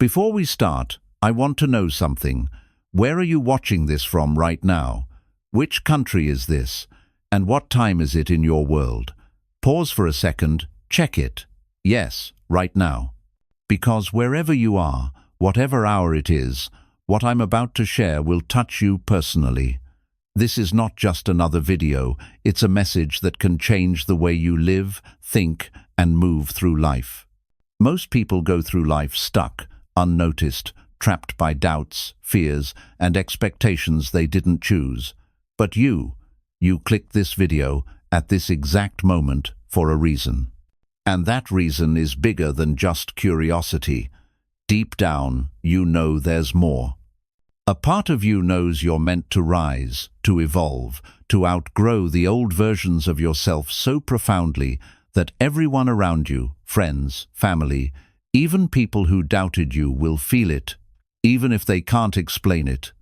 Before we start, I want to know something. Where are you watching this from right now? Which country is this? And what time is it in your world? Pause for a second, check it. Yes, right now. Because wherever you are, whatever hour it is, what I'm about to share will touch you personally. This is not just another video, it's a message that can change the way you live, think, and move through life. Most people go through life stuck, unnoticed, trapped by doubts, fears, and expectations they didn't choose. But you clicked this video at this exact moment for a reason. And that reason is bigger than just curiosity. Deep down, you know there's more. A part of you knows you're meant to rise, to evolve, to outgrow the old versions of yourself so profoundly that everyone around you, friends, family, even people who doubted you will feel it, even if they can't explain it.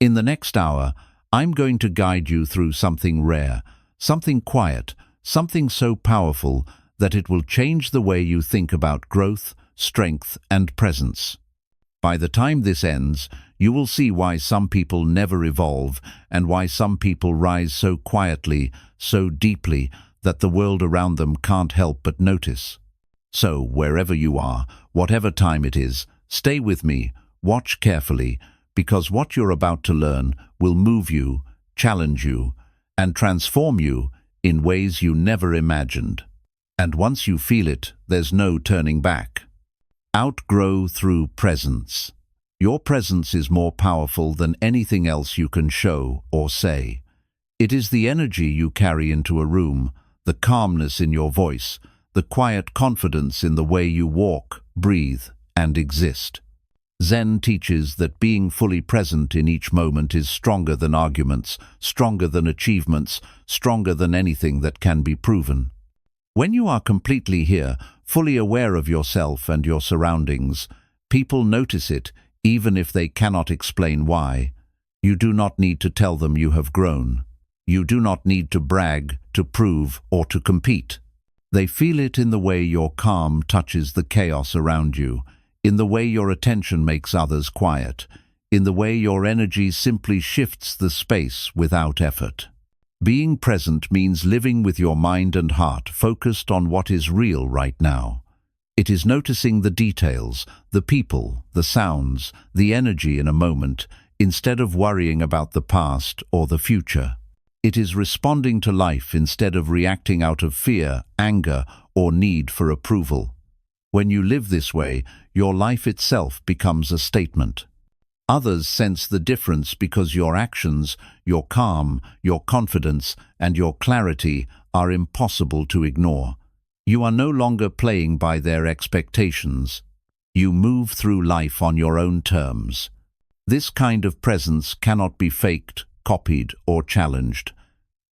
In the next hour, I'm going to guide you through something rare, something quiet, something so powerful that it will change the way you think about growth, strength, and presence. By the time this ends, you will see why some people never evolve and why some people rise so quietly, so deeply, that the world around them can't help but notice. So, wherever you are, whatever time it is, stay with me, watch carefully, because what you're about to learn will move you, challenge you, and transform you in ways you never imagined. And once you feel it, there's no turning back. Outgrow through presence. Your presence is more powerful than anything else you can show or say. It is the energy you carry into a room, the calmness in your voice, the quiet confidence in the way you walk, breathe, and exist. Zen teaches that being fully present in each moment is stronger than arguments, stronger than achievements, stronger than anything that can be proven. When you are completely here, fully aware of yourself and your surroundings, people notice it, even if they cannot explain why. You do not need to tell them you have grown. You do not need to brag, to prove, or to compete. They feel it in the way your calm touches the chaos around you, in the way your attention makes others quiet, in the way your energy simply shifts the space without effort. Being present means living with your mind and heart focused on what is real right now. It is noticing the details, the people, the sounds, the energy in a moment, instead of worrying about the past or the future. It is responding to life instead of reacting out of fear, anger, or need for approval. When you live this way, your life itself becomes a statement. Others sense the difference because your actions, your calm, your confidence, and your clarity are impossible to ignore. You are no longer playing by their expectations. You move through life on your own terms. This kind of presence cannot be faked, copied, or challenged.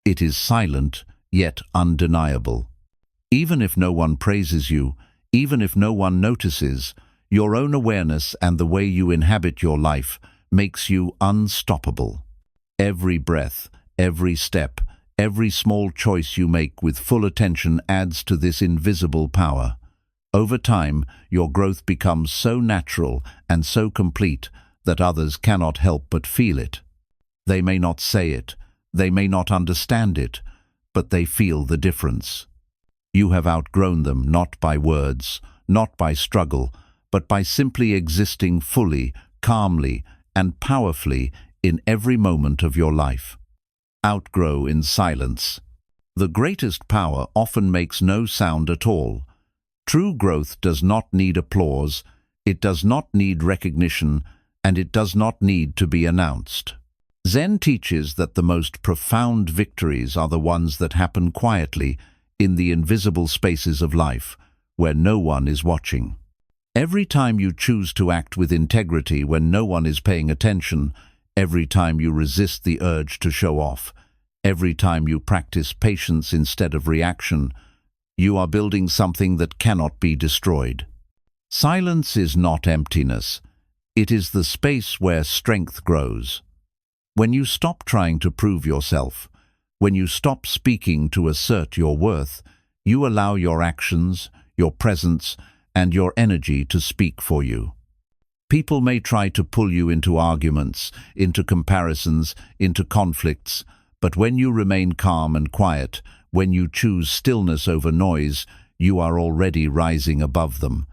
It is silent, yet undeniable. Even if no one praises you, even if no one notices, your own awareness and the way you inhabit your life makes you unstoppable. Every breath, every step, every small choice you make with full attention adds to this invisible power. Over time, your growth becomes so natural and so complete that others cannot help but feel it. They may not say it, they may not understand it, but they feel the difference. You have outgrown them not by words, not by struggle, but by simply existing fully, calmly, and powerfully in every moment of your life. Outgrow in silence. The greatest power often makes no sound at all. True growth does not need applause, it does not need recognition, and it does not need to be announced. Zen teaches that the most profound victories are the ones that happen quietly in the invisible spaces of life, where no one is watching. Every time you choose to act with integrity when no one is paying attention, every time you resist the urge to show off, every time you practice patience instead of reaction, you are building something that cannot be destroyed. Silence is not emptiness. It is the space where strength grows. When you stop trying to prove yourself, when you stop speaking to assert your worth, you allow your actions, your presence, and your energy to speak for you. People may try to pull you into arguments, into comparisons, into conflicts, but when you remain calm and quiet, when you choose stillness over noise, you are already rising above them.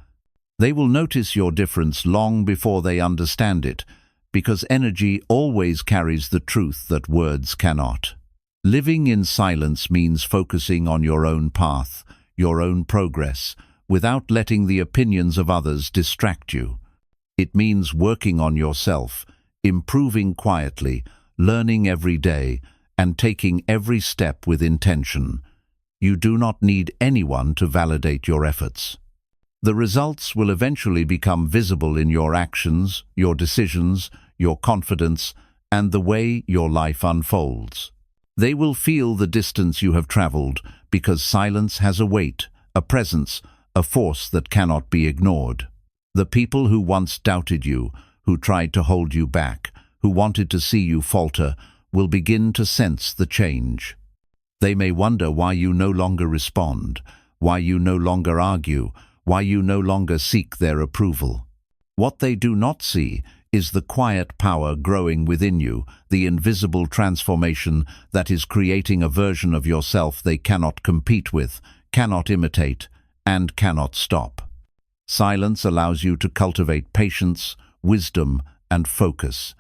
They will notice your difference long before they understand it, because energy always carries the truth that words cannot. Living in silence means focusing on your own path, your own progress, without letting the opinions of others distract you. It means working on yourself, improving quietly, learning every day, and taking every step with intention. You do not need anyone to validate your efforts. The results will eventually become visible in your actions, your decisions, your confidence, and the way your life unfolds. They will feel the distance you have traveled, because silence has a weight, a presence, a force that cannot be ignored. The people who once doubted you, who tried to hold you back, who wanted to see you falter, will begin to sense the change. They may wonder why you no longer respond, why you no longer argue, why you no longer seek their approval. What they do not see is the quiet power growing within you, the invisible transformation that is creating a version of yourself they cannot compete with, cannot imitate, and cannot stop. Silence allows you to cultivate patience, wisdom, and focus.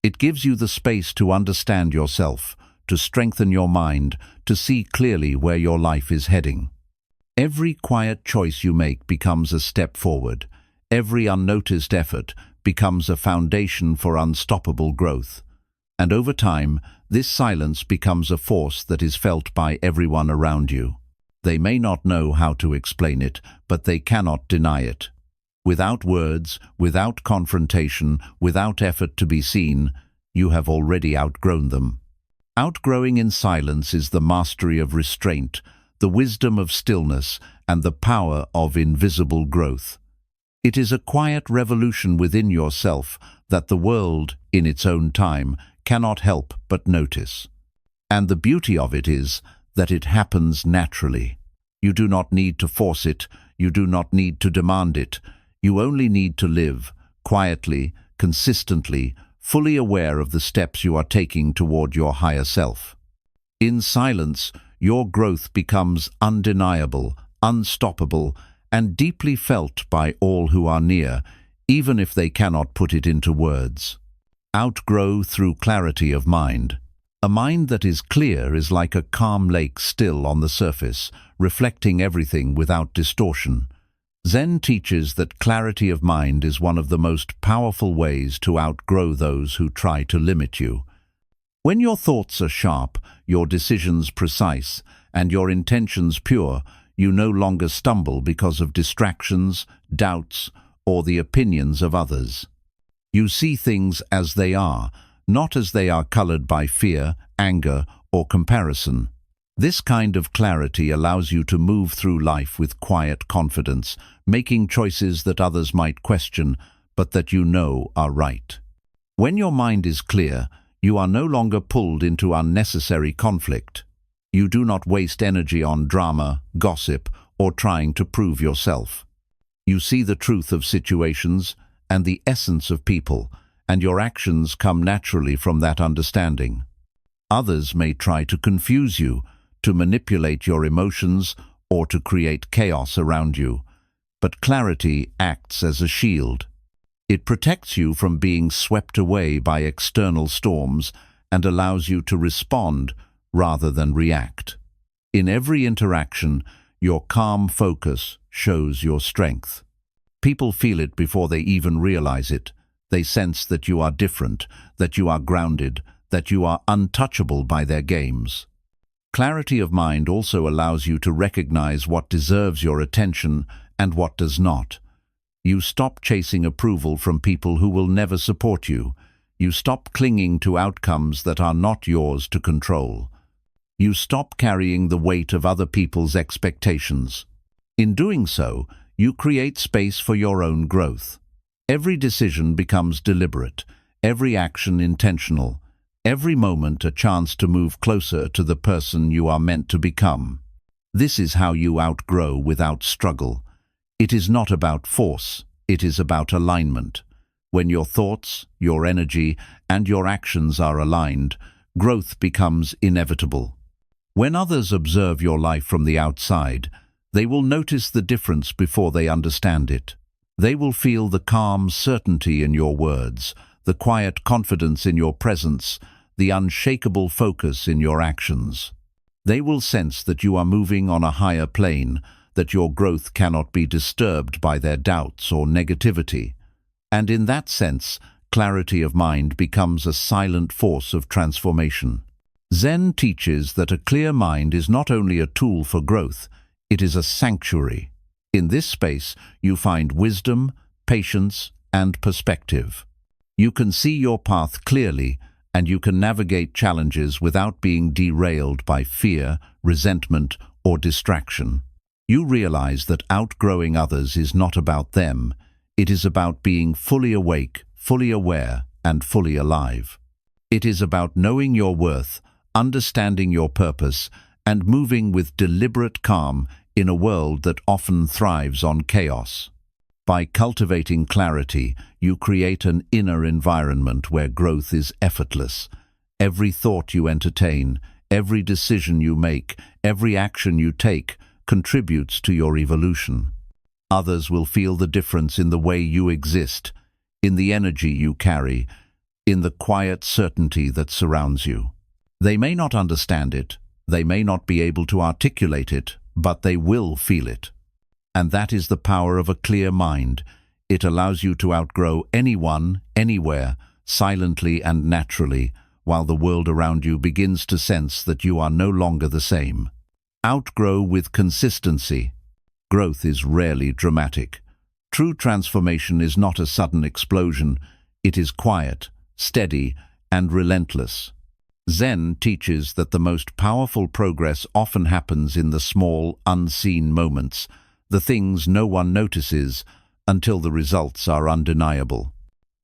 It gives you the space to understand yourself, to strengthen your mind, to see clearly where your life is heading. Every quiet choice you make becomes a step forward. Every unnoticed effort becomes a foundation for unstoppable growth. And over time, this silence becomes a force that is felt by everyone around you. They may not know how to explain it, but they cannot deny it. Without words, without confrontation, without effort to be seen, you have already outgrown them. Outgrowing in silence is the mastery of restraint, the wisdom of stillness, and the power of invisible growth. It is a quiet revolution within yourself that the world, in its own time, cannot help but notice. And the beauty of it is that it happens naturally. You do not need to force it, you do not need to demand it. You only need to live, quietly, consistently, fully aware of the steps you are taking toward your higher self. In silence, your growth becomes undeniable, unstoppable, and deeply felt by all who are near, even if they cannot put it into words. Outgrow through clarity of mind. A mind that is clear is like a calm lake still on the surface, reflecting everything without distortion. Zen teaches that clarity of mind is one of the most powerful ways to outgrow those who try to limit you. When your thoughts are sharp, your decisions precise, and your intentions pure, you no longer stumble because of distractions, doubts, or the opinions of others. You see things as they are, not as they are colored by fear, anger, or comparison. This kind of clarity allows you to move through life with quiet confidence, making choices that others might question, but that you know are right. When your mind is clear, you are no longer pulled into unnecessary conflict. You do not waste energy on drama, gossip, or trying to prove yourself. You see the truth of situations and the essence of people, and your actions come naturally from that understanding. Others may try to confuse you, to manipulate your emotions, or to create chaos around you. But clarity acts as a shield. It protects you from being swept away by external storms and allows you to respond rather than react. In every interaction, your calm focus shows your strength. People feel it before they even realize it. They sense that you are different, that you are grounded, that you are untouchable by their games. Clarity of mind also allows you to recognize what deserves your attention and what does not. You stop chasing approval from people who will never support you. You stop clinging to outcomes that are not yours to control. You stop carrying the weight of other people's expectations. In doing so, you create space for your own growth. Every decision becomes deliberate, every action intentional, every moment a chance to move closer to the person you are meant to become. This is how you outgrow without struggle. It is not about force, it is about alignment. When your thoughts, your energy, and your actions are aligned, growth becomes inevitable. When others observe your life from the outside, they will notice the difference before they understand it. They will feel the calm certainty in your words, the quiet confidence in your presence, the unshakable focus in your actions. They will sense that you are moving on a higher plane, that your growth cannot be disturbed by their doubts or negativity. And in that sense, clarity of mind becomes a silent force of transformation. Zen teaches that a clear mind is not only a tool for growth, it is a sanctuary. In this space, you find wisdom, patience, and perspective. You can see your path clearly, and you can navigate challenges without being derailed by fear, resentment, or distraction. You realize that outgrowing others is not about them. It is about being fully awake, fully aware, and fully alive. It is about knowing your worth, understanding your purpose, and moving with deliberate calm in a world that often thrives on chaos. By cultivating clarity, you create an inner environment where growth is effortless. Every thought you entertain, every decision you make, every action you take contributes to your evolution. Others will feel the difference in the way you exist, in the energy you carry, in the quiet certainty that surrounds you. They may not understand it, they may not be able to articulate it, but they will feel it. And that is the power of a clear mind. It allows you to outgrow anyone, anywhere, silently and naturally, while the world around you begins to sense that you are no longer the same. Outgrow with consistency. Growth is rarely dramatic. True transformation is not a sudden explosion. It is quiet, steady, and relentless. Zen teaches that the most powerful progress often happens in the small, unseen moments, the things no one notices until the results are undeniable.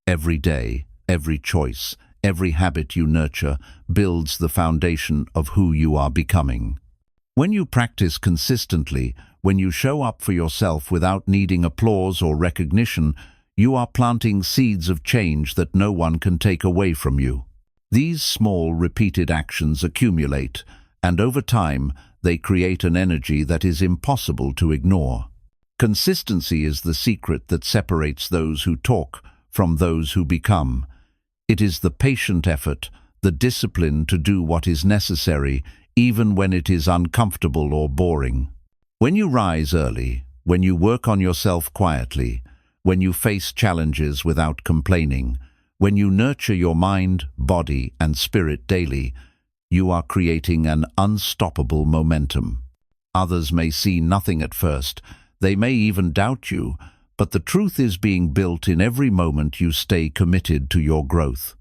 Every day, every choice, every habit you nurture builds the foundation of who you are becoming. When you practice consistently, when you show up for yourself without needing applause or recognition, you are planting seeds of change that no one can take away from you. These small, repeated actions accumulate, and over time, they create an energy that is impossible to ignore. Consistency is the secret that separates those who talk from those who become. It is the patient effort, the discipline to do what is necessary, even when it is uncomfortable or boring. When you rise early, when you work on yourself quietly, when you face challenges without complaining, when you nurture your mind, body, and spirit daily, you are creating an unstoppable momentum. Others may see nothing at first, they may even doubt you, but the truth is being built in every moment you stay committed to your growth.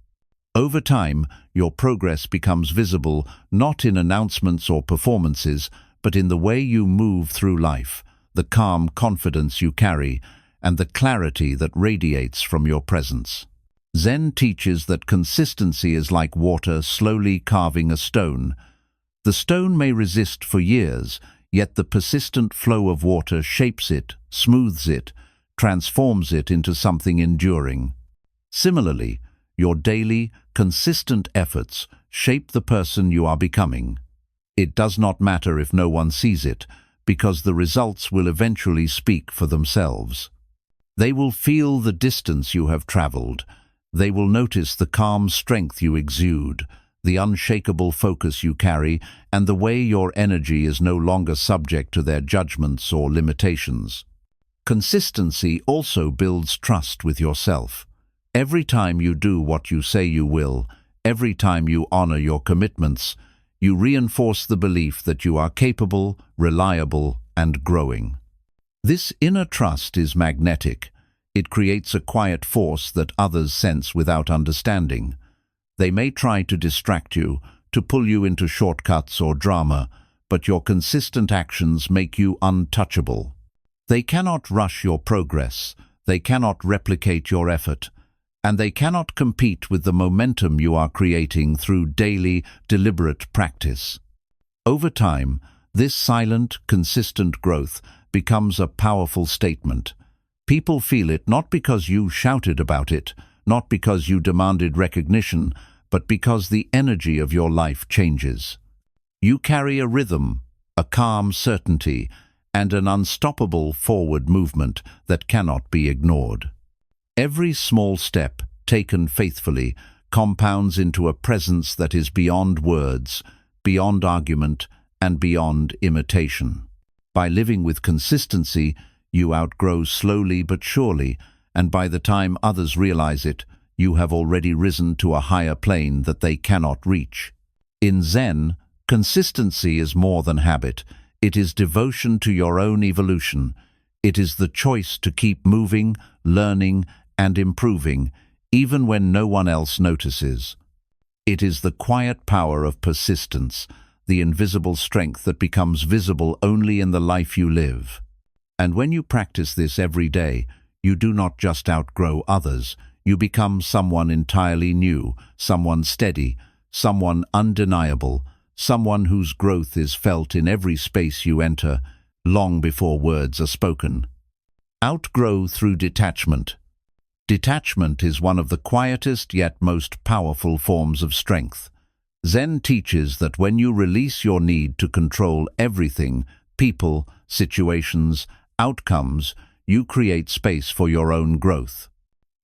Over time, your progress becomes visible not in announcements or performances, but in the way you move through life, the calm confidence you carry, and the clarity that radiates from your presence. Zen teaches that consistency is like water slowly carving a stone. The stone may resist for years, yet the persistent flow of water shapes it, smooths it, transforms it into something enduring. Similarly, your daily, consistent efforts shape the person you are becoming. It does not matter if no one sees it, because the results will eventually speak for themselves. They will feel the distance you have traveled. They will notice the calm strength you exude, the unshakable focus you carry, and the way your energy is no longer subject to their judgments or limitations. Consistency also builds trust with yourself. Every time you do what you say you will, every time you honor your commitments, you reinforce the belief that you are capable, reliable, and growing. This inner trust is magnetic. It creates a quiet force that others sense without understanding. They may try to distract you, to pull you into shortcuts or drama, but your consistent actions make you untouchable. They cannot rush your progress, they cannot replicate your effort, and they cannot compete with the momentum you are creating through daily, deliberate practice. Over time, this silent, consistent growth becomes a powerful statement. People feel it not because you shouted about it, not because you demanded recognition, but because the energy of your life changes. You carry a rhythm, a calm certainty, and an unstoppable forward movement that cannot be ignored. Every small step, taken faithfully, compounds into a presence that is beyond words, beyond argument, and beyond imitation. By living with consistency, you outgrow slowly but surely, and by the time others realize it, you have already risen to a higher plane that they cannot reach. In Zen, consistency is more than habit. It is devotion to your own evolution. It is the choice to keep moving, learning, and improving, even when no one else notices. It is the quiet power of persistence, the invisible strength that becomes visible only in the life you live. And when you practice this every day, you do not just outgrow others, you become someone entirely new, someone steady, someone undeniable, someone whose growth is felt in every space you enter, long before words are spoken. Outgrow through detachment. Detachment is one of the quietest yet most powerful forms of strength. Zen teaches that when you release your need to control everything, people, situations, outcomes, you create space for your own growth.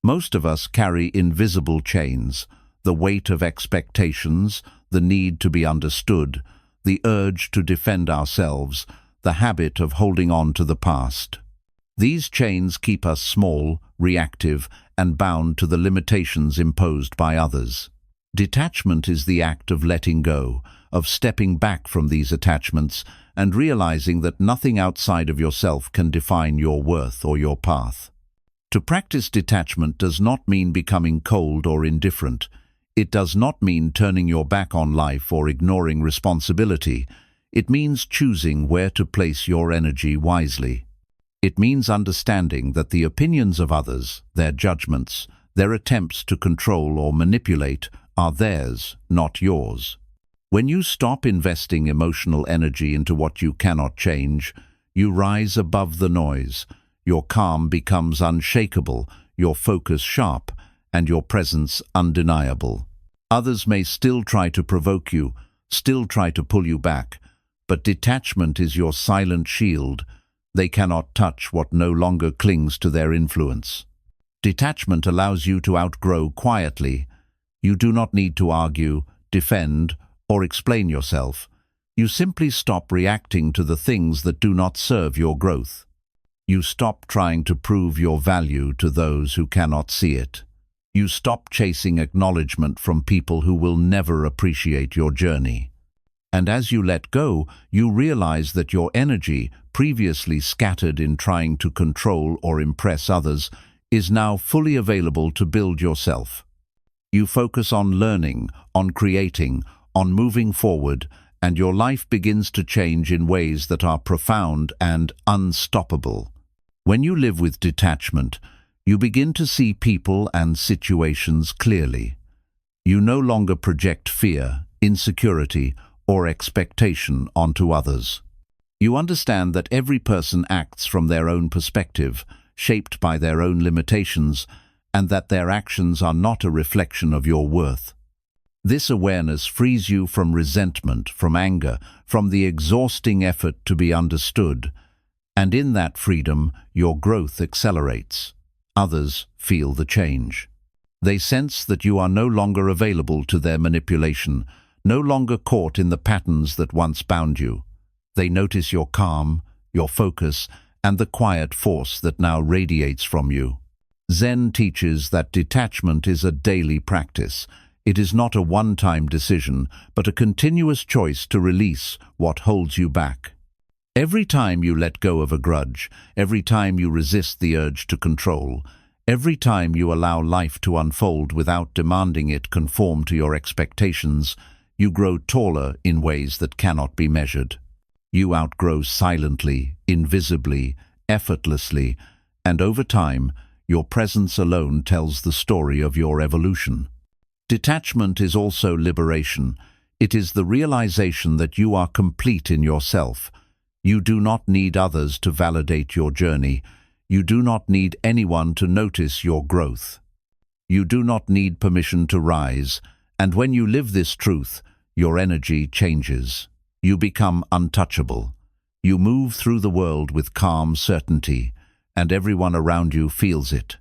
Most of us carry invisible chains, the weight of expectations, the need to be understood, the urge to defend ourselves, the habit of holding on to the past. These chains keep us small, reactive, and bound to the limitations imposed by others. Detachment is the act of letting go, of stepping back from these attachments and realizing that nothing outside of yourself can define your worth or your path. To practice detachment does not mean becoming cold or indifferent. It does not mean turning your back on life or ignoring responsibility. It means choosing where to place your energy wisely. It means understanding that the opinions of others, their judgments, their attempts to control or manipulate are theirs, not yours. When you stop investing emotional energy into what you cannot change, you rise above the noise. Your calm becomes unshakable, your focus sharp, and your presence undeniable. Others may still try to provoke you, still try to pull you back, but detachment is your silent shield. They cannot touch what no longer clings to their influence. Detachment allows you to outgrow quietly. You do not need to argue, defend, or explain yourself. You simply stop reacting to the things that do not serve your growth. You stop trying to prove your value to those who cannot see it. You stop chasing acknowledgement from people who will never appreciate your journey. And as you let go, you realize that your energy, previously scattered in trying to control or impress others, is now fully available to build yourself. You focus on learning, on creating, on moving forward, and your life begins to change in ways that are profound and unstoppable. When you live with detachment, you begin to see people and situations clearly. You no longer project fear, insecurity, or expectation onto others. You understand that every person acts from their own perspective, shaped by their own limitations, and that their actions are not a reflection of your worth. This awareness frees you from resentment, from anger, from the exhausting effort to be understood, and in that freedom, your growth accelerates. Others feel the change. They sense that you are no longer available to their manipulation, no longer caught in the patterns that once bound you. They notice your calm, your focus, and the quiet force that now radiates from you. Zen teaches that detachment is a daily practice. It is not a one-time decision, but a continuous choice to release what holds you back. Every time you let go of a grudge, every time you resist the urge to control, every time you allow life to unfold without demanding it conform to your expectations, you grow taller in ways that cannot be measured. You outgrow silently, invisibly, effortlessly, and over time, your presence alone tells the story of your evolution. Detachment is also liberation. It is the realization that you are complete in yourself. You do not need others to validate your journey. You do not need anyone to notice your growth. You do not need permission to rise, and when you live this truth, your energy changes. You become untouchable. You move through the world with calm certainty, and everyone around you feels it.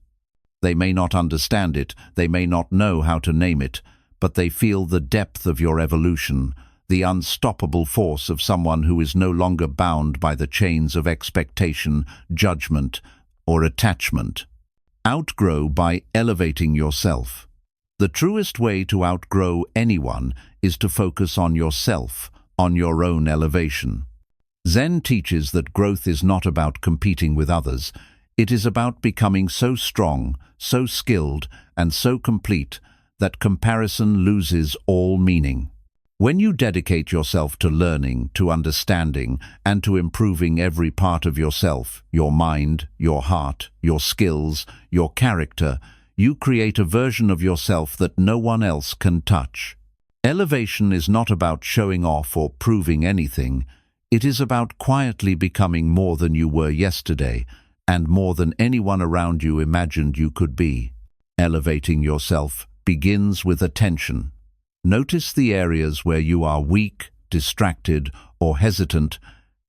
They may not understand it, they may not know how to name it, but they feel the depth of your evolution, the unstoppable force of someone who is no longer bound by the chains of expectation, judgment, or attachment. Outgrow by elevating yourself. The truest way to outgrow anyone is to focus on yourself, on your own elevation. Zen teaches that growth is not about competing with others. It is about becoming so strong, so skilled, and so complete that comparison loses all meaning. When you dedicate yourself to learning, to understanding, and to improving every part of yourself, your mind, your heart, your skills, your character, you create a version of yourself that no one else can touch. Elevation is not about showing off or proving anything. It is about quietly becoming more than you were yesterday, and more than anyone around you imagined you could be. Elevating yourself begins with attention. Notice the areas where you are weak, distracted, or hesitant,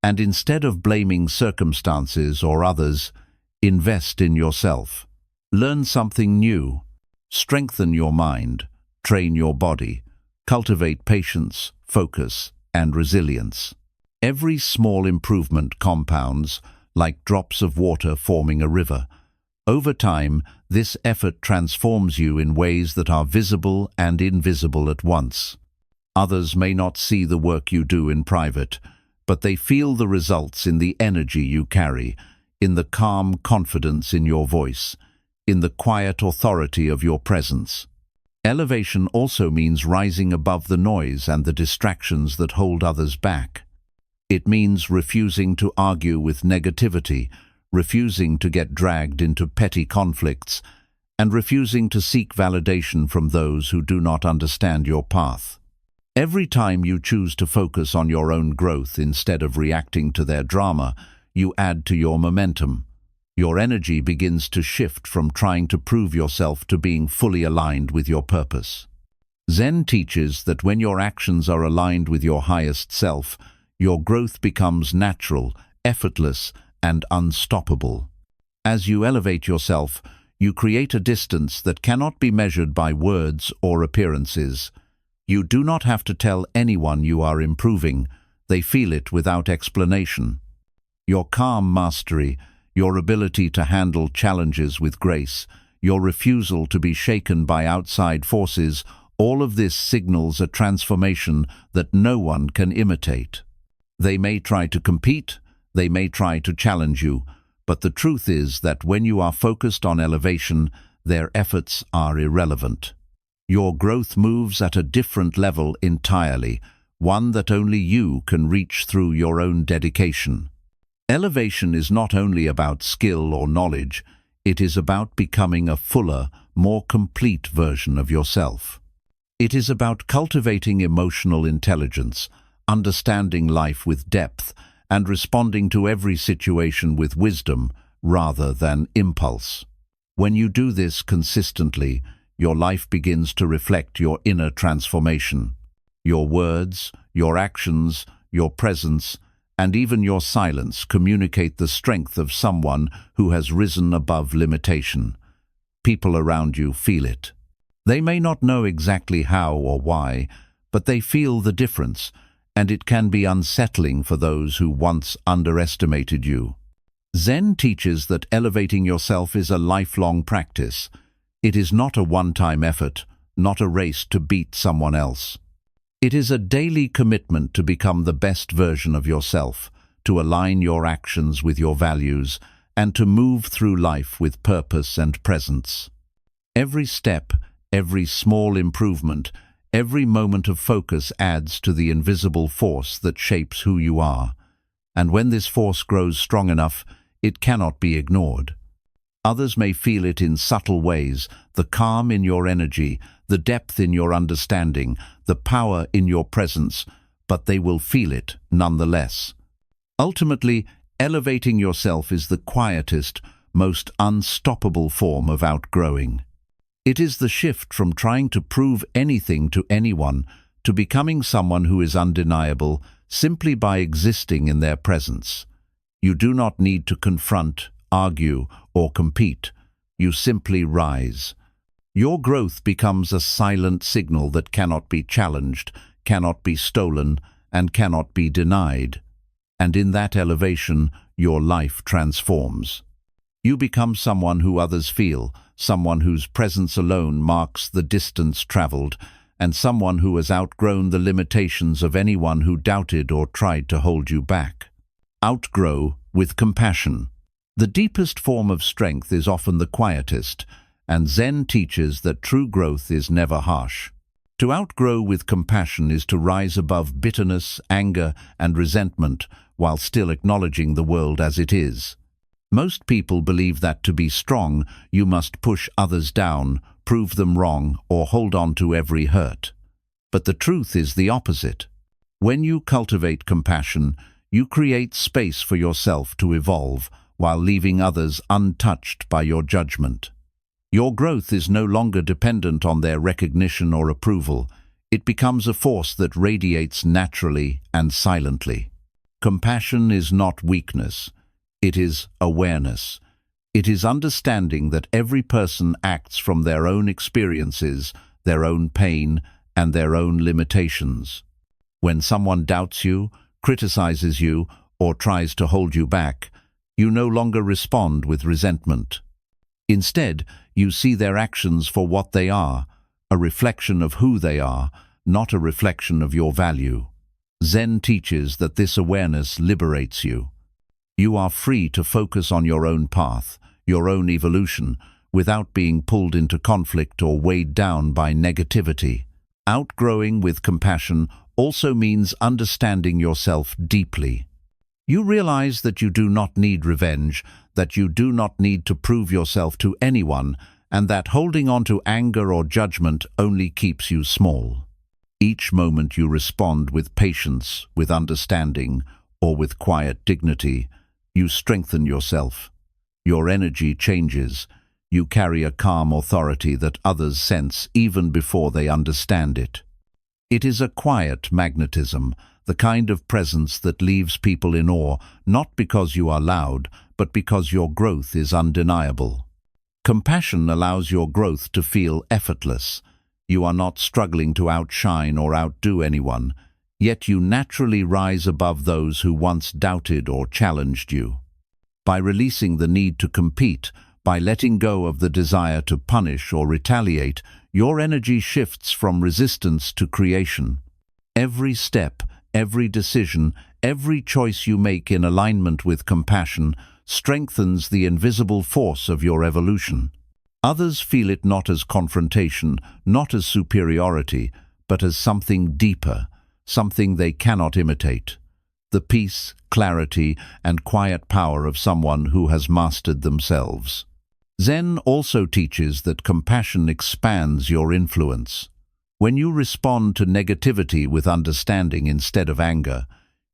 and instead of blaming circumstances or others, invest in yourself. Learn something new. Strengthen your mind. Train your body. Cultivate patience, focus, and resilience. Every small improvement compounds, like drops of water forming a river. Over time, this effort transforms you in ways that are visible and invisible at once. Others may not see the work you do in private, but they feel the results in the energy you carry, in the calm confidence in your voice, in the quiet authority of your presence. Elevation also means rising above the noise and the distractions that hold others back. It means refusing to argue with negativity, refusing to get dragged into petty conflicts, and refusing to seek validation from those who do not understand your path. Every time you choose to focus on your own growth instead of reacting to their drama, you add to your momentum. Your energy begins to shift from trying to prove yourself to being fully aligned with your purpose. Zen teaches that when your actions are aligned with your highest self, your growth becomes natural, effortless, and unstoppable. As you elevate yourself, you create a distance that cannot be measured by words or appearances. You do not have to tell anyone you are improving. They feel it without explanation. Your calm mastery, your ability to handle challenges with grace, your refusal to be shaken by outside forces, all of this signals a transformation that no one can imitate. They may try to compete, they may try to challenge you, but the truth is that when you are focused on elevation, their efforts are irrelevant. Your growth moves at a different level entirely, one that only you can reach through your own dedication. Elevation is not only about skill or knowledge, it is about becoming a fuller, more complete version of yourself. It is about cultivating emotional intelligence, understanding life with depth, and responding to every situation with wisdom rather than impulse. When you do this consistently, your life begins to reflect your inner transformation. Your words, your actions, your presence, and even your silence communicate the strength of someone who has risen above limitation. People around you feel it. They may not know exactly how or why, but they feel the difference, and it can be unsettling for those who once underestimated you. Zen teaches that elevating yourself is a lifelong practice. It is not a one-time effort, not a race to beat someone else. It is a daily commitment to become the best version of yourself, to align your actions with your values, and to move through life with purpose and presence. Every step, every small improvement, every moment of focus adds to the invisible force that shapes who you are. And when this force grows strong enough, it cannot be ignored. Others may feel it in subtle ways, the calm in your energy, the depth in your understanding, the power in your presence, but they will feel it nonetheless. Ultimately, elevating yourself is the quietest, most unstoppable form of outgrowing. It is the shift from trying to prove anything to anyone to becoming someone who is undeniable simply by existing in their presence. You do not need to confront, argue, or compete. You simply rise. Your growth becomes a silent signal that cannot be challenged, cannot be stolen, and cannot be denied. And in that elevation, your life transforms. You become someone who others feel, someone whose presence alone marks the distance traveled, and someone who has outgrown the limitations of anyone who doubted or tried to hold you back. Outgrow with compassion. The deepest form of strength is often the quietest, and Zen teaches that true growth is never harsh. To outgrow with compassion is to rise above bitterness, anger, and resentment while still acknowledging the world as it is. Most people believe that to be strong, you must push others down, prove them wrong, or hold on to every hurt. But the truth is the opposite. When you cultivate compassion, you create space for yourself to evolve while leaving others untouched by your judgment. Your growth is no longer dependent on their recognition or approval. It becomes a force that radiates naturally and silently. Compassion is not weakness. It is awareness. It is understanding that every person acts from their own experiences, their own pain, and their own limitations. When someone doubts you, criticizes you, or tries to hold you back, you no longer respond with resentment. Instead, you see their actions for what they are, a reflection of who they are, not a reflection of your value. Zen teaches that this awareness liberates you. You are free to focus on your own path, your own evolution, without being pulled into conflict or weighed down by negativity. Outgrowing with compassion also means understanding yourself deeply. You realize that you do not need revenge, that you do not need to prove yourself to anyone, and that holding on to anger or judgment only keeps you small. Each moment you respond with patience, with understanding, or with quiet dignity, you strengthen yourself. Your energy changes. You carry a calm authority that others sense even before they understand it. It is a quiet magnetism, the kind of presence that leaves people in awe, not because you are loud, but because your growth is undeniable. Compassion allows your growth to feel effortless. You are not struggling to outshine or outdo anyone, yet you naturally rise above those who once doubted or challenged you. By releasing the need to compete, by letting go of the desire to punish or retaliate, your energy shifts from resistance to creation. Every step, every decision, every choice you make in alignment with compassion strengthens the invisible force of your evolution. Others feel it not as confrontation, not as superiority, but as something deeper, something they cannot imitate. The peace, clarity, and quiet power of someone who has mastered themselves. Zen also teaches that compassion expands your influence. When you respond to negativity with understanding instead of anger,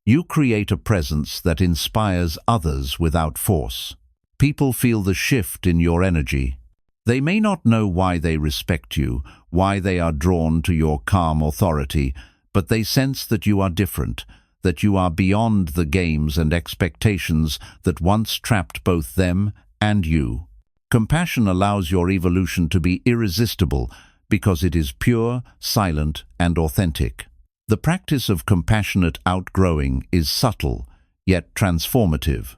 you create a presence that inspires others without force. People feel the shift in your energy. They may not know why they respect you, why they are drawn to your calm authority, but they sense that you are different, that you are beyond the games and expectations that once trapped both them and you. Compassion allows your evolution to be irresistible because it is pure, silent, and authentic. The practice of compassionate outgrowing is subtle, yet transformative.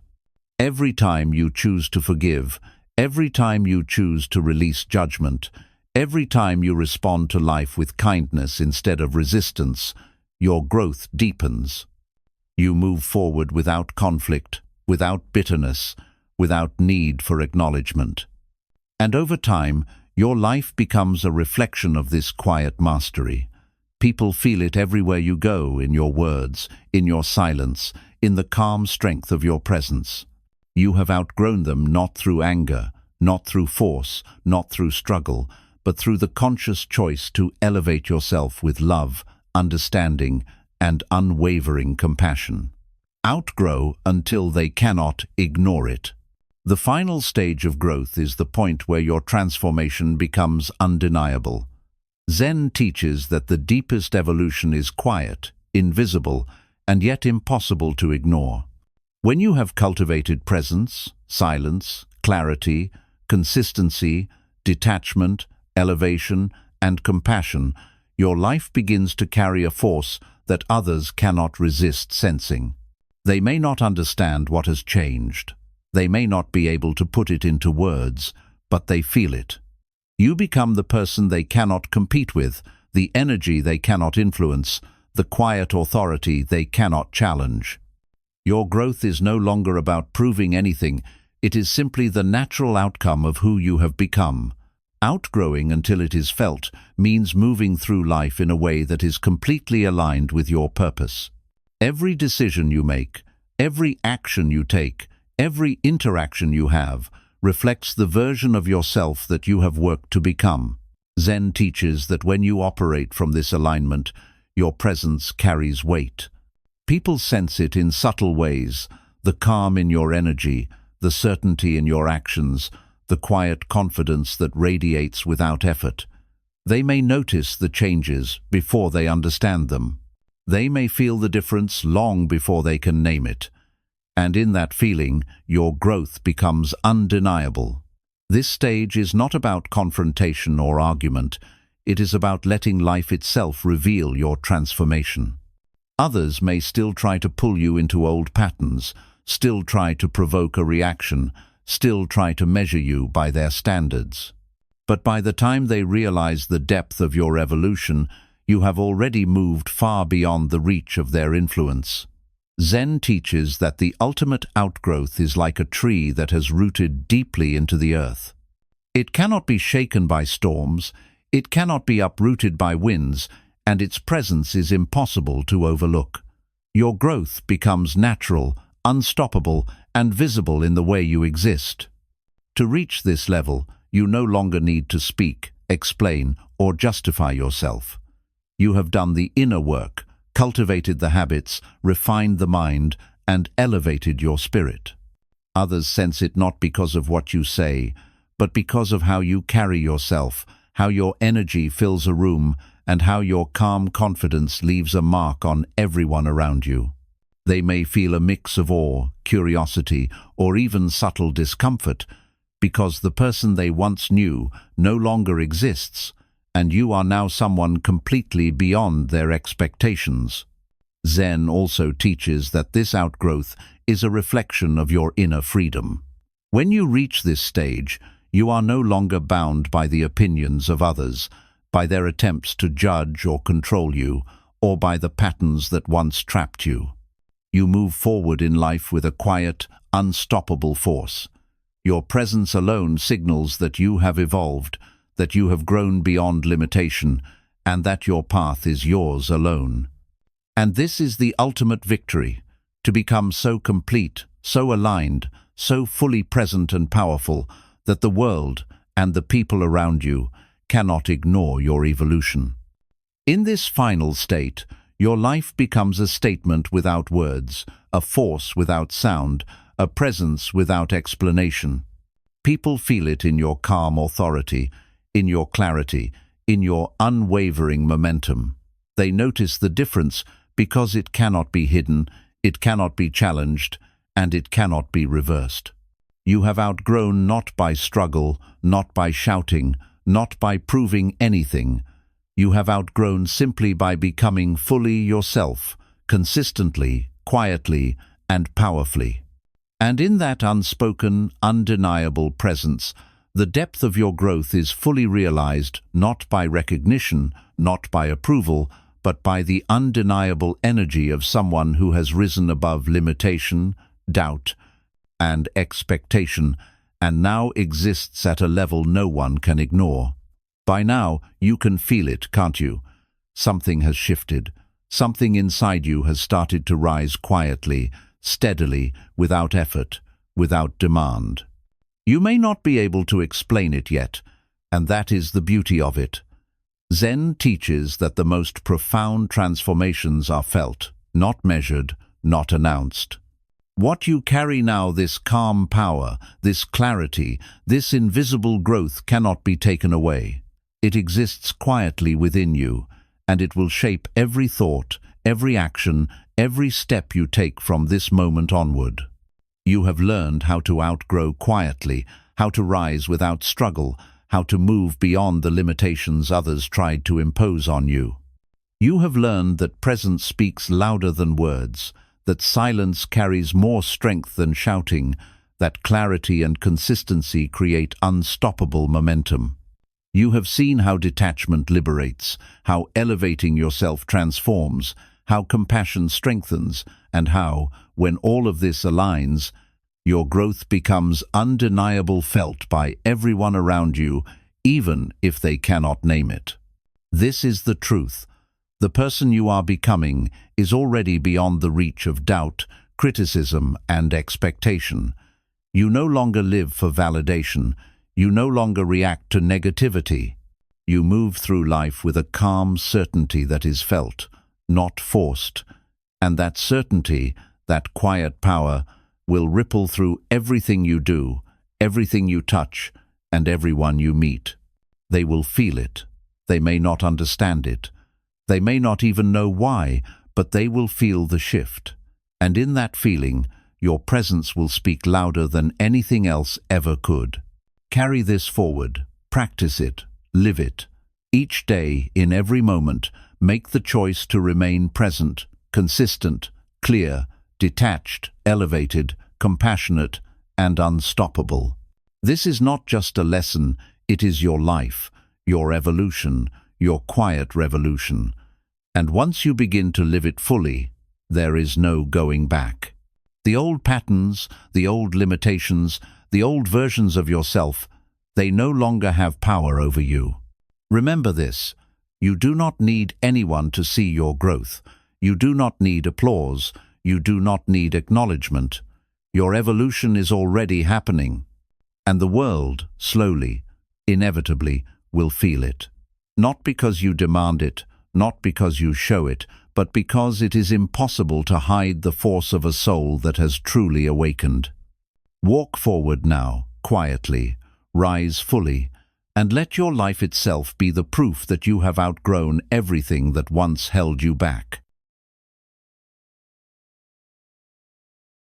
Every time you choose to forgive, every time you choose to release judgment, every time you respond to life with kindness instead of resistance, your growth deepens. You move forward without conflict, without bitterness, without need for acknowledgement. And over time, your life becomes a reflection of this quiet mastery. People feel it everywhere you go, in your words, in your silence, in the calm strength of your presence. You have outgrown them not through anger, not through force, not through struggle, but through the conscious choice to elevate yourself with love, understanding, and unwavering compassion. Outgrow until they cannot ignore it. The final stage of growth is the point where your transformation becomes undeniable. Zen teaches that the deepest evolution is quiet, invisible, and yet impossible to ignore. When you have cultivated presence, silence, clarity, consistency, detachment, elevation, and compassion, your life begins to carry a force that others cannot resist sensing. They may not understand what has changed. They may not be able to put it into words, but they feel it. You become the person they cannot compete with, the energy they cannot influence, the quiet authority they cannot challenge. Your growth is no longer about proving anything, it is simply the natural outcome of who you have become. Outgrowing until it is felt means moving through life in a way that is completely aligned with your purpose. Every decision you make, every action you take, every interaction you have, reflects the version of yourself that you have worked to become. Zen teaches that when you operate from this alignment, your presence carries weight. People sense it in subtle ways, the calm in your energy, the certainty in your actions, the quiet confidence that radiates without effort. They may notice the changes before they understand them. They may feel the difference long before they can name it. And in that feeling, your growth becomes undeniable. This stage is not about confrontation or argument. It is about letting life itself reveal your transformation. Others may still try to pull you into old patterns, still try to provoke a reaction, still try to measure you by their standards. But by the time they realize the depth of your evolution, you have already moved far beyond the reach of their influence. Zen teaches that the ultimate outgrowth is like a tree that has rooted deeply into the earth. It cannot be shaken by storms, it cannot be uprooted by winds, and its presence is impossible to overlook. Your growth becomes natural, unstoppable, and visible in the way you exist. To reach this level, you no longer need to speak, explain, or justify yourself. You have done the inner work, cultivated the habits, refined the mind, and elevated your spirit. Others sense it not because of what you say, but because of how you carry yourself, how your energy fills a room, and how your calm confidence leaves a mark on everyone around you. They may feel a mix of awe, curiosity, or even subtle discomfort, because the person they once knew no longer exists, and you are now someone completely beyond their expectations. Zen also teaches that this outgrowth is a reflection of your inner freedom. When you reach this stage, you are no longer bound by the opinions of others, by their attempts to judge or control you, or by the patterns that once trapped you. You move forward in life with a quiet, unstoppable force. Your presence alone signals that you have evolved, that you have grown beyond limitation, and that your path is yours alone. And this is the ultimate victory, to become so complete, so aligned, so fully present and powerful, that the world and the people around you cannot ignore your evolution. In this final state, your life becomes a statement without words, a force without sound, a presence without explanation. People feel it in your calm authority, in your clarity, in your unwavering momentum. They notice the difference because it cannot be hidden, it cannot be challenged, and it cannot be reversed. You have outgrown not by struggle, not by shouting, not by proving anything. You have outgrown simply by becoming fully yourself, consistently, quietly, and powerfully. And in that unspoken, undeniable presence, the depth of your growth is fully realized not by recognition, not by approval, but by the undeniable energy of someone who has risen above limitation, doubt, and expectation, and now exists at a level no one can ignore. By now, you can feel it, can't you? Something has shifted. Something inside you has started to rise quietly, steadily, without effort, without demand. You may not be able to explain it yet, and that is the beauty of it. Zen teaches that the most profound transformations are felt, not measured, not announced. What you carry now, this calm power, this clarity, this invisible growth cannot be taken away. It exists quietly within you, and it will shape every thought, every action, every step you take from this moment onward. You have learned how to outgrow quietly, how to rise without struggle, how to move beyond the limitations others tried to impose on you. You have learned that presence speaks louder than words, that silence carries more strength than shouting, that clarity and consistency create unstoppable momentum. You have seen how detachment liberates, how elevating yourself transforms, how compassion strengthens, and how, when all of this aligns, your growth becomes undeniable, felt by everyone around you, even if they cannot name it. This is the truth. The person you are becoming is already beyond the reach of doubt, criticism, and expectation. You no longer live for validation. You no longer react to negativity. You move through life with a calm certainty that is felt, not forced. And that certainty, that quiet power, will ripple through everything you do, everything you touch, and everyone you meet. They will feel it. They may not understand it. They may not even know why, but they will feel the shift. And in that feeling, your presence will speak louder than anything else ever could. Carry this forward. Practice it. Live it. Each day, in every moment, make the choice to remain present, consistent, clear, detached, elevated, compassionate, and unstoppable. This is not just a lesson, it is your life, your evolution, your quiet revolution. And once you begin to live it fully, there is no going back. The old patterns, the old limitations, the old versions of yourself, they no longer have power over you. Remember this: you do not need anyone to see your growth. You do not need applause. You do not need acknowledgement. Your evolution is already happening. And the world, slowly, inevitably, will feel it. Not because you demand it, not because you show it, but because it is impossible to hide the force of a soul that has truly awakened. Walk forward now, quietly, rise fully, and let your life itself be the proof that you have outgrown everything that once held you back.